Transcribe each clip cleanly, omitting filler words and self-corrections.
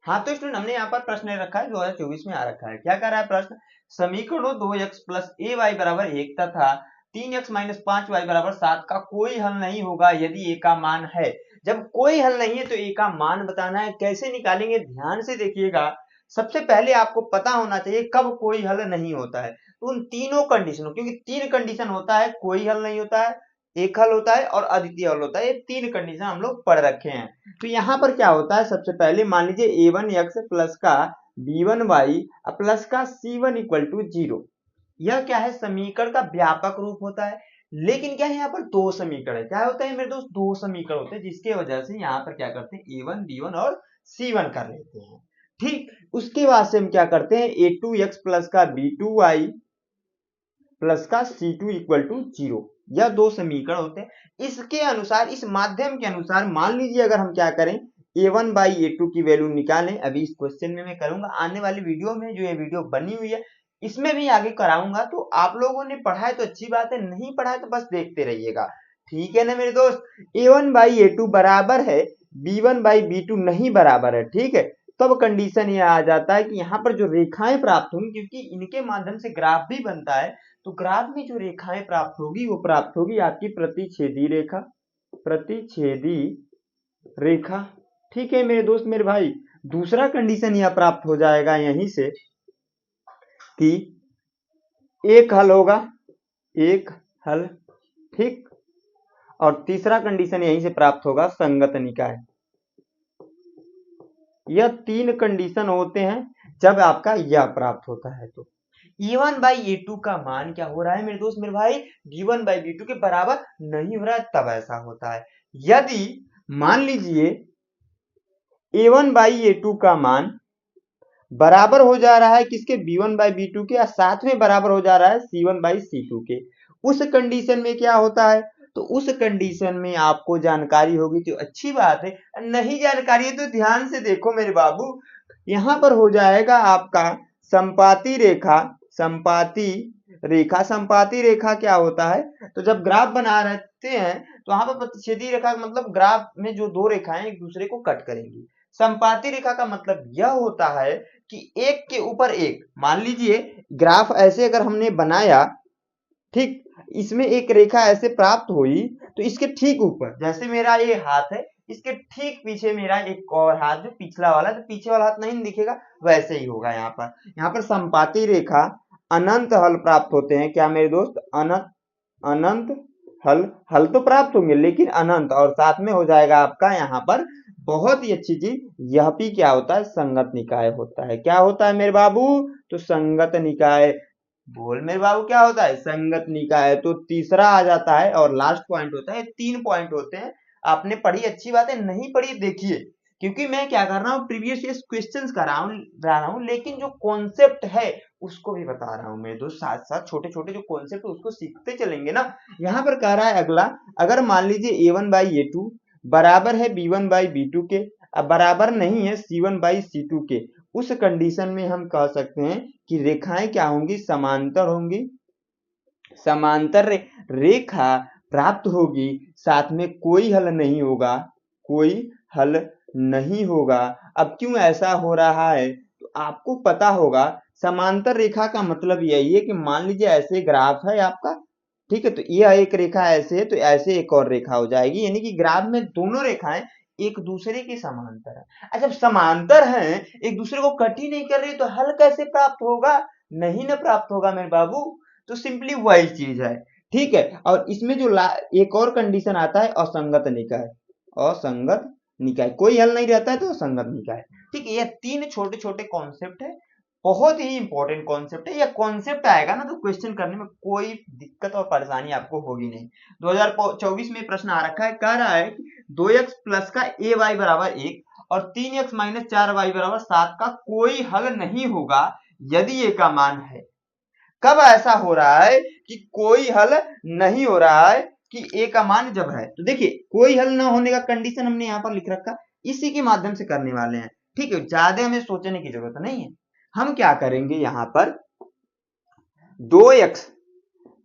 हाँ तो स्टूडेंट हमने यहाँ पर प्रश्न रखा है 2024 में आ रखा है। क्या कर रहा है प्रश्न, समीकरणों 2x प्लस ए वाई बराबर 1 तथा 3x माइनस 5y बराबर 7 का कोई हल नहीं होगा यदि ए का मान है। जब कोई हल नहीं है तो ए का मान बताना है। कैसे निकालेंगे, ध्यान से देखिएगा। सबसे पहले आपको पता होना चाहिए कब कोई हल नहीं होता है। तो उन तीनों कंडीशनों, क्योंकि तीन कंडीशन होता है, कोई हल नहीं होता है, एक हल होता है और अद्वितीय हल होता है। ये तीन कंडीशन हम लोग पढ़ रखे हैं। तो यहाँ पर क्या होता है, सबसे पहले मान लीजिए a1x प्लस का b1y प्लस का c1 इक्वल टू 0। यह क्या है, समीकरण का व्यापक रूप होता है। लेकिन क्या है, यहाँ पर दो समीकरण है। क्या होता है मेरे दोस्त, दो समीकरण होते हैं, जिसके वजह से यहाँ पर क्या करते हैं, a1 b1 और c1 कर लेते हैं। ठीक, उसके बाद से हम क्या करते हैं, a2x प्लस का b2y प्लस का c2 इक्वल टू 0। यह दो समीकरण होते हैं। इसके अनुसार, इस माध्यम के अनुसार मान लीजिए अगर हम क्या करें, a1 बाई a2 की वैल्यू निकालें। अभी इस क्वेश्चन में मैं करूंगा, आने वाली वीडियो में जो ये वीडियो बनी हुई है इसमें भी आगे कराऊंगा। तो आप लोगों ने पढ़ा है तो अच्छी बात है, नहीं पढ़ा है तो बस देखते रहिएगा। ठीक है ना मेरे दोस्त, a1 बाई a2 बराबर है b1 बाई b2 नहीं बराबर है। ठीक है, तब कंडीशन ये आ जाता है कि यहाँ पर जो रेखाएं प्राप्त होंगी, क्योंकि इनके माध्यम से ग्राफ भी बनता है, तो ग्राफ में जो रेखाएं प्राप्त होगी वो प्राप्त होगी आपकी प्रतिच्छेदी रेखा, प्रतिच्छेदी रेखा। ठीक है मेरे दोस्त मेरे भाई, दूसरा कंडीशन यह प्राप्त हो जाएगा यहीं से कि एक हल होगा, एक हल। ठीक, और तीसरा कंडीशन यहीं से प्राप्त होगा, संगत निकाय। यह तीन कंडीशन होते हैं जब आपका यह प्राप्त होता है। तो a1 बाई a2 का मान क्या हो रहा है मेरे दोस्त मेरे भाई, b1 बाई b2 के बराबर नहीं हो रहा है, तब ऐसा होता है। यदि मान लीजिए a1 बाई a2 का मान बराबर हो जा रहा है किसके, b1 बाई b2 के, या साथ में बराबर हो जा रहा है c1 बाई c2 के, उस कंडीशन में क्या होता है, तो उस कंडीशन में आपको जानकारी होगी तो अच्छी बात है, नहीं जानकारी है तो ध्यान से देखो मेरे बाबू। यहां पर हो जाएगा आपका संपाती रेखा, संपाती रेखा। संपाती रेखा क्या होता है, तो जब ग्राफ बना रहते हैं तो वहां पर प्रतिच्छेदी रेखा का मतलब ग्राफ में जो दो रेखाएं एक दूसरे को कट करेंगी। संपाती रेखा का मतलब यह होता है कि एक के ऊपर एक, मान लीजिए ग्राफ ऐसे अगर हमने बनाया, ठीक, इसमें एक रेखा ऐसे प्राप्त हुई, तो इसके ठीक ऊपर, जैसे मेरा ये हाथ है, इसके ठीक पीछे मेरा एक और हाथ जो पिछला वाला, तो पीछे वाला हाथ नहीं दिखेगा, वैसे ही होगा यहाँ पर। यहाँ पर संपाती रेखा अनंत हल प्राप्त होते हैं। क्या मेरे दोस्त, अनंत, अनंत हल। हल तो प्राप्त होंगे लेकिन अनंत, और साथ में हो जाएगा आपका यहाँ पर बहुत ही अच्छी चीज, यह भी क्या होता है, संगत निकाय होता है। क्या होता है मेरे बाबू, तो संगत निकाय। बोल मेरे बाबू क्या होता है, संगत निकाय। तो तीसरा आ जाता है और लास्ट पॉइंट होता है, तीन पॉइंट होते हैं। आपने पढ़ी, अच्छी बात है, नहीं पढ़ी देखिए, क्योंकि मैं क्या कर रहा हूँ, प्रीवियस ईयर क्वेश्चंस कर रहा हूँ, लेकिन जो कॉन्सेप्ट है उसको भी बता रहा हूँ मेरे दोस्त। साथ साथ छोटे छोटे जो कॉन्सेप्ट है उसको सीखते चलेंगे ना। यहाँ पर कह रहा है अगला, अगर मान लीजिए a1 बाई a2 बराबर है b1 बाई b2 के, अब बराबर नहीं है c1 बाई c2 के, उस कंडीशन में हम कह सकते हैं कि रेखाएं क्या होंगी, समांतर होंगी। समांतर रेखा प्राप्त होगी, साथ में कोई हल नहीं होगा, कोई हल नहीं होगा। अब क्यों ऐसा हो रहा है, तो आपको पता होगा, समांतर रेखा का मतलब यही है कि मान लीजिए ऐसे ग्राफ है आपका, ठीक है, तो यह एक रेखा ऐसे है तो ऐसे एक और रेखा हो जाएगी, यानी कि ग्राफ में दोनों रेखाएं एक दूसरे के समांतर है। जब समांतर हैं, एक दूसरे को कट ही नहीं कर रही, तो हल कैसे प्राप्त होगा, नहीं ना प्राप्त होगा मेरे बाबू। तो सिंपली वही चीज है। ठीक है, और इसमें जो एक और कंडीशन आता है, असंगत निकाय। असंगत निकाय, कोई हल नहीं रहता है तो असंगत निकाय। ठीक है, ये तीन छोटे छोटे कॉन्सेप्ट है, बहुत ही इंपॉर्टेंट कॉन्सेप्ट है। यह कॉन्सेप्ट आएगा ना तो क्वेश्चन करने में कोई दिक्कत और परेशानी आपको होगी नहीं। 2024 में प्रश्न आ रखा है, कह रहा है कि 2x प्लस का ए वाई बराबर 1 और 3x माइनस 4y बराबर 7 का कोई हल नहीं होगा यदि ए का मान है। कब ऐसा हो रहा है कि कोई हल नहीं हो रहा है, कि ए का मान जब है, तो देखिए कोई हल ना होने का कंडीशन हमने यहाँ पर लिख रखा, इसी के माध्यम से करने वाले हैं। ठीक है, ज्यादा हमें सोचने की जरूरत नहीं है। हम क्या करेंगे, यहाँ पर 2x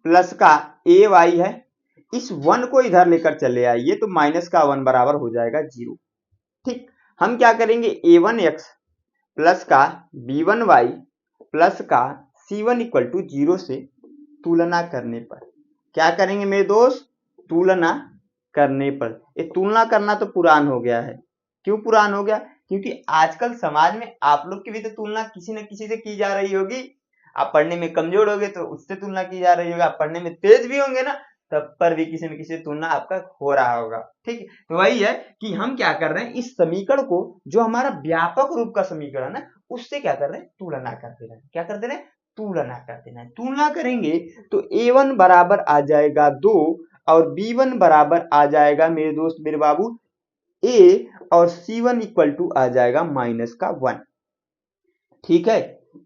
प्लस का ए वाई है, इस 1 को इधर लेकर चले आइए तो माइनस का 1 बराबर हो जाएगा 0। ठीक, हम क्या करेंगे, a1x प्लस का b1y प्लस का c1 इक्वल टू 0 से तुलना करने पर क्या करेंगे मेरे दोस्त? तुलना करने पर। ये तुलना करना तो पुरान हो गया है। क्यों पुरान हो गया? क्योंकि आजकल समाज में आप लोग की भी तो तुलना किसी न किसी से की जा रही होगी। आप पढ़ने में कमजोर होगे तो उससे तुलना की जा रही होगी, आप पढ़ने में तेज भी होंगे ना तब पर भी किसी न किसी से तुलना आपका हो रहा होगा। ठीक है, तो वही है कि हम क्या कर रहे हैं, इस समीकरण को जो हमारा व्यापक रूप का समीकरण है उससे क्या कर रहे हैं, तुलना करते रहे। क्या करते रहे? तुलना करते रहे। तुलना करेंगे तो a1 बराबर आ जाएगा 2 और b1 बराबर आ जाएगा मेरे दोस्त मेरे बाबू a और c1 इक्वल टू आ जाएगा माइनस का 1। ठीक है,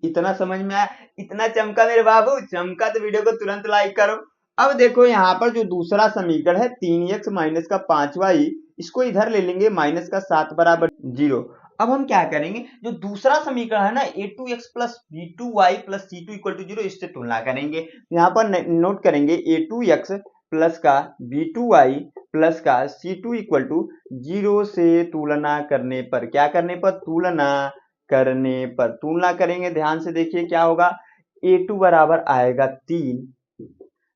इतना समझ में आया? इतना चमका मेरे बाबू? चमका तो वीडियो को तुरंत लाइक करो। अब देखो यहाँ पर जो दूसरा समीकरण है 3x माइनस का 5y, इसको इधर ले लेंगे माइनस का 7 बराबर 0। अब हम क्या करेंगे, जो दूसरा समीकरण है ना a2x plus b2y plus c2 equal to 0, इससे तुलना करेंगे। यहाँ पर नोट करेंगे a2x प्लस का b2y प्लस का c2 इक्वल टू 0 से तुलना करने पर, क्या करने पर? तुलना करने पर। तुलना करेंगे, ध्यान से देखिए क्या होगा। a2 बराबर आएगा 3,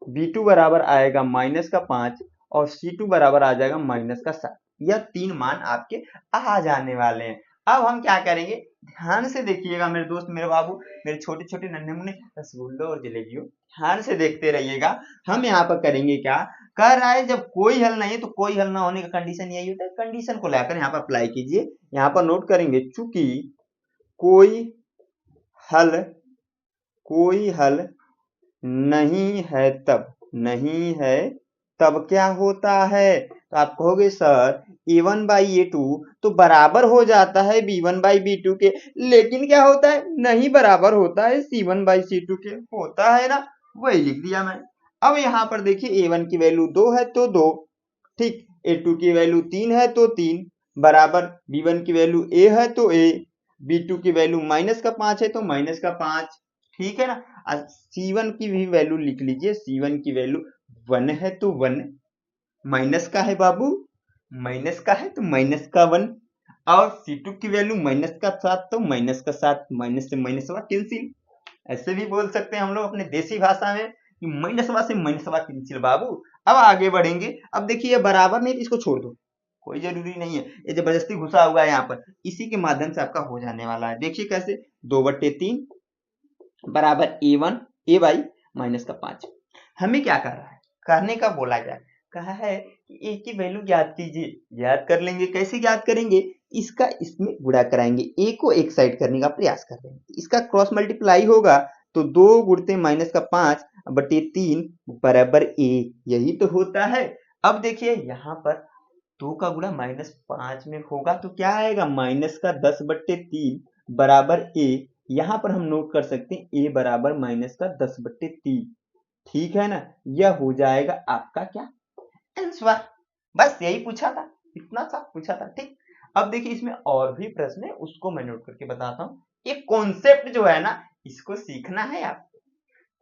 b2 बराबर आएगा माइनस का 5 और c2 बराबर आ जाएगा माइनस का 7। यह तीन मान आपके आ जाने वाले हैं। अब हम क्या करेंगे, ध्यान से देखिएगा मेरे दोस्त मेरे बाबू, मेरे छोटे छोटे नन्हे मुन्ने रसगुल्लो और जलेबियों, ध्यान से देखते रहिएगा। हम यहाँ पर करेंगे क्या, कह रहा है जब कोई हल नहीं है तो कोई हल ना होने का कंडीशन यही होता है। कंडीशन को लेकर यहाँ पर अप्लाई कीजिए। यहाँ पर नोट करेंगे, चूंकि कोई हल नहीं है तब क्या होता है? तो आप कहोगे सर a1 बाई a2 तो बराबर हो जाता है b1 बाई b2 के, लेकिन क्या होता है, नहीं बराबर होता है c1 बाई c2 के, होता है ना, वही लिख दिया मैं। अब यहाँ पर देखिए a1 की वैल्यू 2 है तो 2, ठीक, a2 की वैल्यू 3 है तो 3 बराबर, b1 की वैल्यू a है तो a, b2 की वैल्यू माइनस का 5 है तो माइनस का 5। ठीक है ना, C1 की भी वैल्यू लिख लीजिए, C1 की वैल्यू 1 है तो 1, माइनस का है बाबू, माइनस का है तो माइनस का 1, और C2 की वैल्यू माइनस का 7 तो माइनस का 7, माइनस से माइनस कैंसिल। ऐसे भी बोल सकते हैं हम लोग अपने देसी भाषा में कि माइनसवा से माइनसवा कैंसिल बाबू। अब आगे बढ़ेंगे। अब देखिए बराबर नहीं, इसको छोड़ दो, कोई जरूरी नहीं है, ये जबरदस्ती घुसा हुआ है यहाँ पर, इसी के माध्यम से आपका हो जाने वाला है। देखिए कैसे, 2/3 बराबर a बाई माइनस का 5। हमें क्या कर रहा है, करने का बोला गया, कहा है कि a की वैल्यू ज्ञात कीजिए। ज्ञात कर लेंगे, कैसे ज्ञात करेंगे, इसका इसमें गुणा कराएंगे, a को एक साइड करने का प्रयास कर रहे हैं, इसका क्रॉस मल्टीप्लाई होगा तो 2 गुणते माइनस का 5 बटे 3 बराबर a, यही तो होता है। अब देखिए यहाँ पर 2 का गुणा माइनस 5 में होगा तो क्या आएगा, माइनस का 10/3 बराबर a। यहाँ पर हम नोट कर सकते हैं a बराबर माइनस का 10/3। ठीक है ना, यह हो जाएगा आपका क्या, आंसर। बस यही पूछा था, इतना सा पूछा था। ठीक, अब देखिए इसमें और भी प्रश्न है, उसको मैं नोट करके बताता हूँ। ये कॉन्सेप्ट जो है ना, इसको सीखना है आप,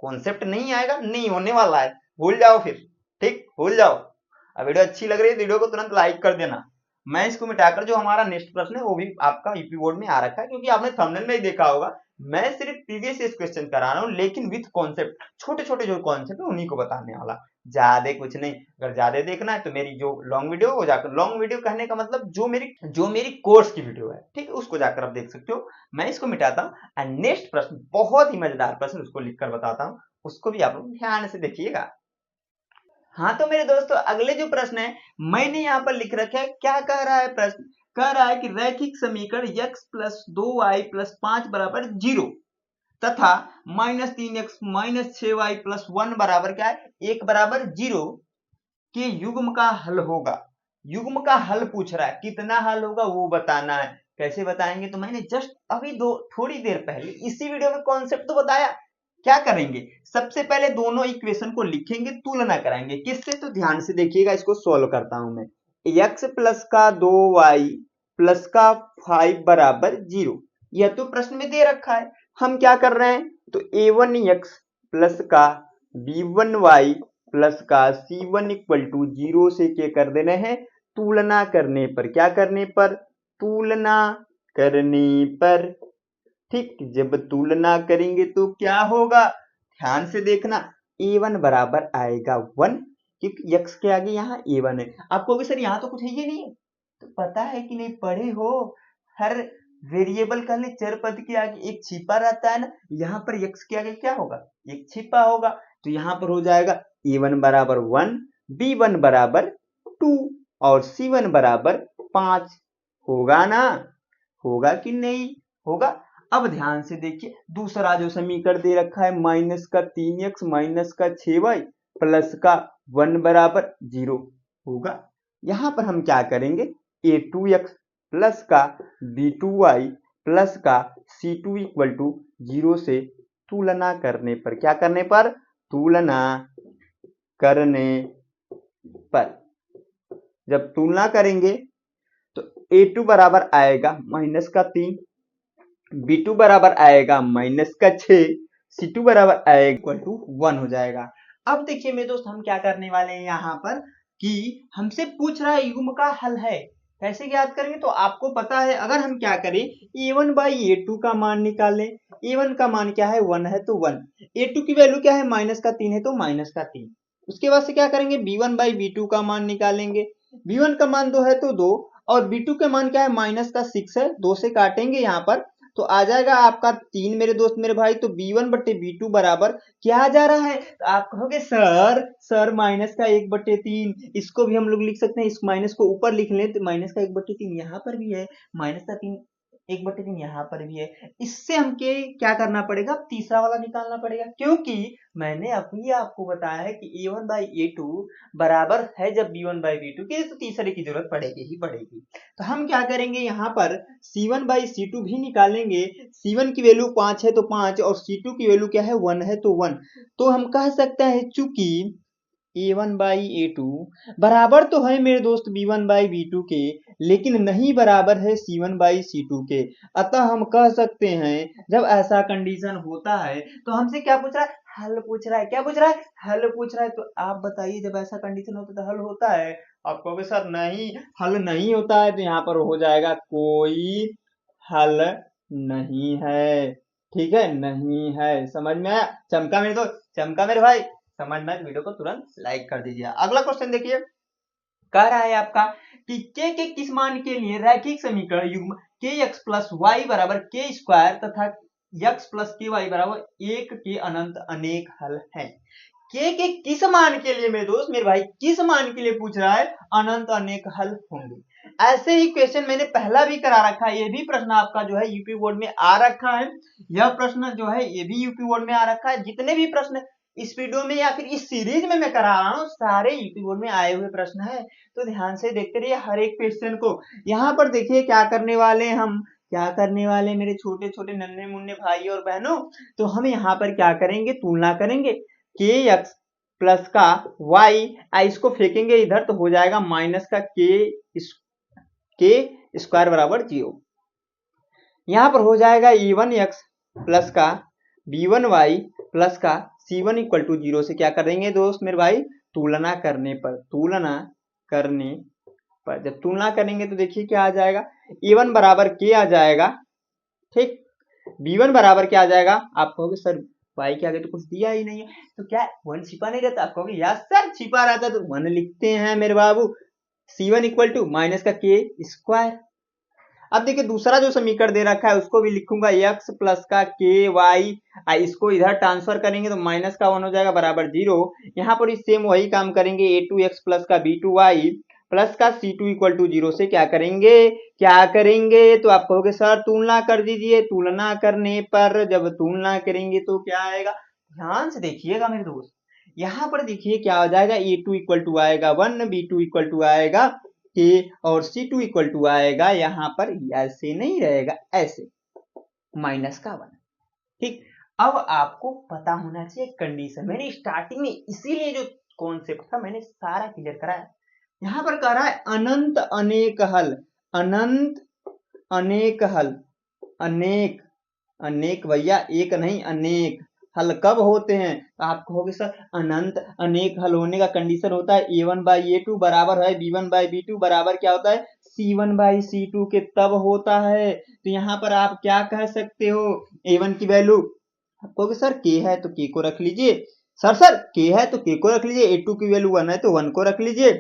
कॉन्सेप्ट नहीं आएगा नहीं होने वाला है, भूल जाओ फिर। ठीक, भूल जाओ। अब वीडियो अच्छी लग रही है वीडियो को तुरंत लाइक कर देना। मैं इसको मिटाकर जो हमारा नेक्स्ट प्रश्न है वो भी आपका यूपी बोर्ड में आ रखा है, क्योंकि आपने थंबनेल में ही देखा होगा, मैं सिर्फ प्रीवियस क्वेश्चन करा रहा हूँ, लेकिन विथ कॉन्सेप्ट, छोटे छोटे जो कॉन्सेप्ट है उन्हीं को बताने वाला, ज्यादा कुछ नहीं। अगर ज्यादा देखना है तो मेरी जो लॉन्ग वीडियो हो जाकर, लॉन्ग वीडियो कहने का मतलब जो मेरी कोर्स की वीडियो है, ठीक है, उसको जाकर आप देख सकते हो। मैं इसको मिटाता हूँ एंड नेक्स्ट प्रश्न बहुत ही मजेदार प्रश्न, उसको लिखकर बताता हूँ, उसको भी आप लोग ध्यान से देखिएगा। हाँ तो मेरे दोस्तों, अगले जो प्रश्न है मैंने यहाँ पर लिख रखा है, क्या कह रहा है प्रश्न, कह रहा है कि रैखिक समीकरण x प्लस 2y प्लस 5 बराबर 0 तथा -3x माइनस 6y प्लस 1 बराबर क्या है, 1 बराबर 0 के युग्म का हल होगा। युग्म का हल पूछ रहा है, कितना हल होगा वो बताना है। कैसे बताएंगे, तो मैंने जस्ट अभी थोड़ी देर पहले इसी वीडियो में कॉन्सेप्ट तो बताया। क्या करेंगे, सबसे पहले दोनों इक्वेशन को लिखेंगे, तुलना कराएंगे किससे, तो ध्यान से देखिएगा, इसको सोल्व करता हूं मैं। x प्लस का 2y प्लस का 5 बराबर 0, यह तो प्रश्न में दे रखा है। हम क्या कर रहे हैं, तो a1x प्लस का b1y प्लस का c1 इक्वल टू 0 से क्या कर देने हैं, तुलना करने पर, क्या करने पर, तुलना करने पर ठीक, जब तुलना करेंगे तो क्या होगा, ध्यान से देखना, a1 बराबर आएगा 1, क्योंकि x के आगे यहाँ a1 है। आपको भी सर यहाँ तो कुछ है ही नहीं है, तो पता है कि नहीं पढ़े हो, हर वेरिएबल का चर पद के आगे एक छिपा रहता है ना, यहाँ पर x के आगे क्या होगा, एक छिपा होगा, तो यहाँ पर हो जाएगा a1 बराबर 1, b1 बराबर 2 और c1 बराबर 5। होगा ना, होगा कि नहीं होगा। अब ध्यान से देखिए, दूसरा जो समीकरण दे रखा है माइनस का 3x माइनस का 6y प्लस का 1 बराबर 0 होगा। यहाँ पर हम क्या करेंगे, a2x प्लस का b2y प्लस का c2 इक्वल टू 0 से तुलना करने पर, क्या करने पर, तुलना करने पर, जब तुलना करेंगे तो a2 बराबर आएगा माइनस का 3, b2 बराबर आएगा माइनस का 6, c2 बराबर आएगा इक्वल टू 1 हो जाएगा। अब देखिए मेरे दोस्त, हम क्या करने वाले हैं यहाँ पर कि हमसे पूछ रहा है युग्म का हल है, कैसे याद करेंगे, तो आपको पता है, अगर हम क्या करें, a1 बाई a2 का मान निकालें, a1 का मान क्या है 1 है तो 1, a2 की वैल्यू क्या है माइनस का 3 है तो माइनस का 3, उसके बाद से क्या करेंगे, b1 बाई b2 का मान निकालेंगे, b1 का मान 2 है तो 2 और b2 का मान क्या है माइनस का 6 है, 2 से काटेंगे यहाँ पर तो आ जाएगा आपका 3 मेरे दोस्त मेरे भाई, तो b1 बट्टे b2 बराबर क्या आ जा रहा है, तो आप कहोगे सर माइनस का 1/3, इसको भी हम लोग लिख सकते हैं, इस माइनस को ऊपर लिख लें तो माइनस का 1/3 यहाँ पर भी है, माइनस का 1/3 यहाँ पर भी है, इससे हमके क्या करना पड़ेगा, तीसरा वाला निकालना पड़ेगा, क्योंकि मैंने अभी आपको बताया है कि a1 बाई a2 बराबर है जब b1 बाई b2 के, तो तीसरे की जरूरत पड़ेगी ही पड़ेगी। तो हम क्या करेंगे, यहाँ पर c1 बाई c2 भी निकालेंगे, c1 की वैल्यू 5 है तो 5 और c2 की वैल्यू क्या है 1 है तो 1, तो हम कह सकते हैं चूंकि a1 बाई a2 बराबर तो है मेरे दोस्त b1 बाई b2 के, लेकिन नहीं बराबर है c1 बाई c2 के, अतः हम कह सकते हैं जब ऐसा कंडीशन होता है तो हमसे क्या पूछ रहा है, हल पूछ रहा है, क्या पूछ रहा है, हल पूछ रहा है। तो आप बताइए, जब ऐसा कंडीशन होता है तो हल होता है, आप कहोगे सर नहीं, हल नहीं होता है, तो यहाँ पर हो जाएगा कोई हल नहीं है, ठीक है, नहीं है, समझ में आया, चमका मेरे दोस्त, चमका मेरे भाई, समझ में आया तो वीडियो को तुरंत लाइक कर दीजिए। अगला क्वेश्चन देखिए, कह रहा है आपका कि k के किस मान के लिए रैखिक समीकरण युग्म kx प्लस वाई बराबर k स्क्वायर तथा x प्लस के वाई बराबर 1 के अनंत अनेक हल हैं। k के किस मान के लिए मेरे दोस्त मेरे भाई, किस मान के लिए पूछ रहा है, अनंत अनेक हल होंगे। ऐसे ही क्वेश्चन मैंने पहला भी करा रखा है, ये भी प्रश्न आपका जो है यूपी बोर्ड में आ रखा है, यह प्रश्न जो है ये भी यूपी बोर्ड में आ रखा है, जितने भी प्रश्न इस वीडियो में या फिर इस सीरीज में मैं करा रहा हूँ सारे यूपी बोर्ड में आए हुए प्रश्न है, तो ध्यान से देखते रहिए हर एक क्वेश्चन को। यहाँ पर देखिए क्या करने वाले हैं हम, क्या करने वाले मेरे छोटे छोटे नन्हे मुन्ने भाई और बहनों, तो हम यहाँ पर क्या करेंगे, तुलना करेंगे, के एक्स प्लस का वाई, इसको फेंकेंगे इधर तो हो जाएगा माइनस का के स्क्वायर बराबर 0, यहाँ पर हो जाएगा e1x प्लस का b1y प्लस का c1 इक्वल टू 0 से क्या करेंगे दोस्त मेरे भाई, तुलना करने पर, तुलना करने पर, जब तुलना करेंगे तो देखिए क्या आ जाएगा, a1 बराबर k आ जाएगा, ठीक, b1 बराबर क्या आ जाएगा, आप कहोगे सर y के आगे तो कुछ दिया ही नहीं है, तो क्या 1 छिपा नहीं रहता, आप कहोगे यस सर छिपा रहता तो 1 लिखते हैं मेरे बाबू, c1 इक्वल टू माइनस का के स्क्वायर। अब देखिए दूसरा जो समीकरण दे रखा है उसको भी लिखूंगा x प्लस का के वाई, इसको इधर ट्रांसफर करेंगे तो माइनस का 1 हो जाएगा बराबर 0, यहाँ पर सेम वही काम करेंगे, a2x प्लस का b2y प्लस का c2 इक्वल टू 0 से क्या करेंगे, क्या करेंगे, तो आप कहोगे सर तुलना कर दीजिए, तुलना करने पर जब तुलना करेंगे तो क्या आएगा, ध्यान से देखिएगा मेरे दोस्त, यहाँ पर देखिए क्या हो जाएगा, a2 इक्वल टू आएगा 1, b2 इक्वल टू आएगा के और C2 इक्वल टू आएगा यहाँ पर ऐसे नहीं रहेगा, ऐसे माइनस का 1, ठीक। अब आपको पता होना चाहिए कंडीशन, मैंने स्टार्टिंग में इसीलिए जो कॉन्सेप्ट था मैंने सारा क्लियर कराया। यहाँ पर कह रहा है अनंत अनेक हल, अनंत अनेक हल, अनेक, अनेक भैया एक नहीं अनेक हल कब होते हैं, तो आप कहोगे सर अनंत अनेक हल होने का कंडीशन होता है a1 बाई a2 बराबर है b1 बाई b2 बराबर क्या होता है C1/C2 के तब होता है। तो यहाँ पर आप क्या कह सकते हो, A1 की वैल्यू आपको सर K है तो K को रख लीजिए, सर K है तो K को रख लीजिए, A2 की वैल्यू 1 है तो 1 को रख लीजिए,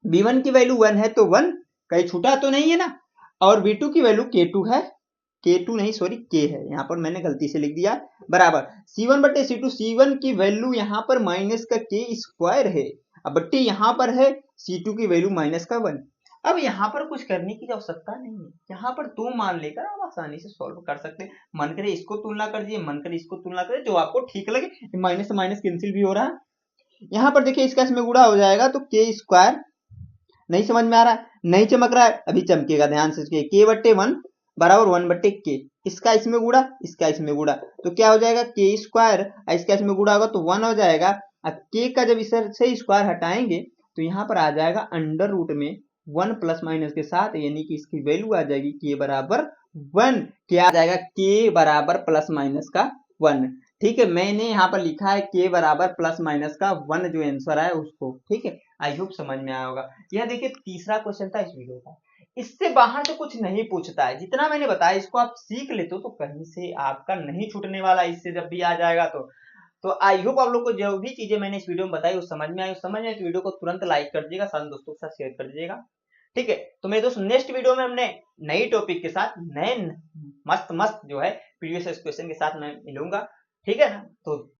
B1 की वैल्यू 1 है तो 1, कहीं छूटा तो नहीं है ना, और B2 की वैल्यू K2 है, K2 नहीं सॉरी K है, यहाँ पर मैंने गलती से लिख दिया, बराबर C1/C2, C1 की वैल्यू यहाँ पर माइनस का K स्क्वायर है, अब बट्टी यहाँ पर है C2 की वैल्यू माइनस का 1। अब यहाँ पर कुछ करने की आवश्यकता नहीं है, यहाँ पर दो मान लेकर आप आसानी से सॉल्व कर सकते हैं। मन करे इसको तुलना कर दीजिए, मन करे इसको तुलना करिए, जो आपको ठीक लगे। माइनस से माइनस कैंसिल भी हो रहा है, यहाँ पर देखिए इसका इसमें गुणा हो जाएगा तो K स्क्वायर, नहीं समझ में आ रहा है, नहीं चमक रहा है, अभी चमकेगा, ध्यान से K/1 बराबर 1/K, इसका इसमें गुणा, इसका इसमें गुणा, तो क्या हो जाएगा K स्क्वायर, इसका इसमें गुणा होगा तो 1 हो जाएगा। अब K का जब इससे स्क्वायर हटाएंगे तो यहाँ पर आ जाएगा अंडर रूट में 1 प्लस माइनस के साथ, यानी कि इसकी वैल्यू आ जाएगी K बराबर 1, क्या आ जाएगा K बराबर प्लस माइनस का 1। ठीक है, मैंने यहाँ पर लिखा है K बराबर प्लस माइनस का 1 जो आंसर है उसको, ठीक है, आई होप समझ में आया होगा। यह देखिए तीसरा क्वेश्चन था इस वीडियो का, इससे बाहर से कुछ नहीं पूछता है, जितना मैंने बताया इसको आप सीख लेते हो तो कहीं से आपका नहीं छूटने वाला, इससे जब भी आ जाएगा तो आई होप आप लोग को जो भी चीजें मैंने इस वीडियो में बताई वो समझ में आई, समझ में तो वीडियो को तुरंत लाइक कर दीजिएगा, साथ दोस्तों के साथ शेयर कर दीजिएगा। ठीक है, तो मेरे दोस्त नेक्स्ट वीडियो में हमने नई टॉपिक के साथ नए मस्त मस्त जो है प्रीवियस क्वेश्चन के साथ मैं मिलूंगा, ठीक है ना। तो